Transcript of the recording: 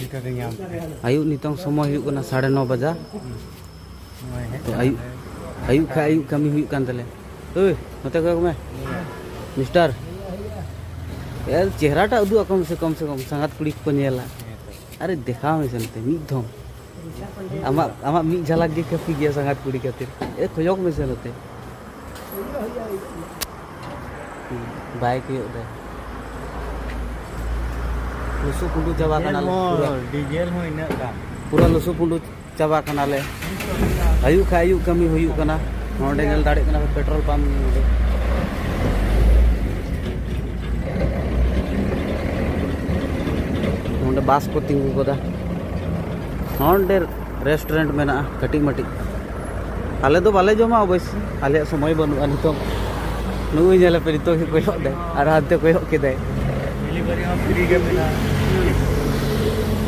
आयु नितों समय हुई कना 9:30 बजा आयु खा आयु कमी हुई कान तले ओए नते को में मिस्टर यार चेहराटा उदु कम से कम संगात कुड़ी को नेला अरे देखा में सनते मी धम आमा मी झलक गे कफी गया संगात कुड़ी खातिर ए खोजक में सनते बाइक यो दे लुसु पुंडू चाबा कना पूरा डीजल हो इना का पूरा लुसु पुंडू चाबा कना ले आयु खा आयु कमी हुई कना नोडे नेल दाड़े कना पेट्रोल पंप नोडे नोडे बास को तिंगु कोदा नोडे रेस्टोरेंट में ना कटी मटी आले तो बाले जमा अवश्य आले समय बनु अनितो नुई नेले पे नितो कोयो दे आर हाते कोयो के दे डिलीवरी में फ्री के मिला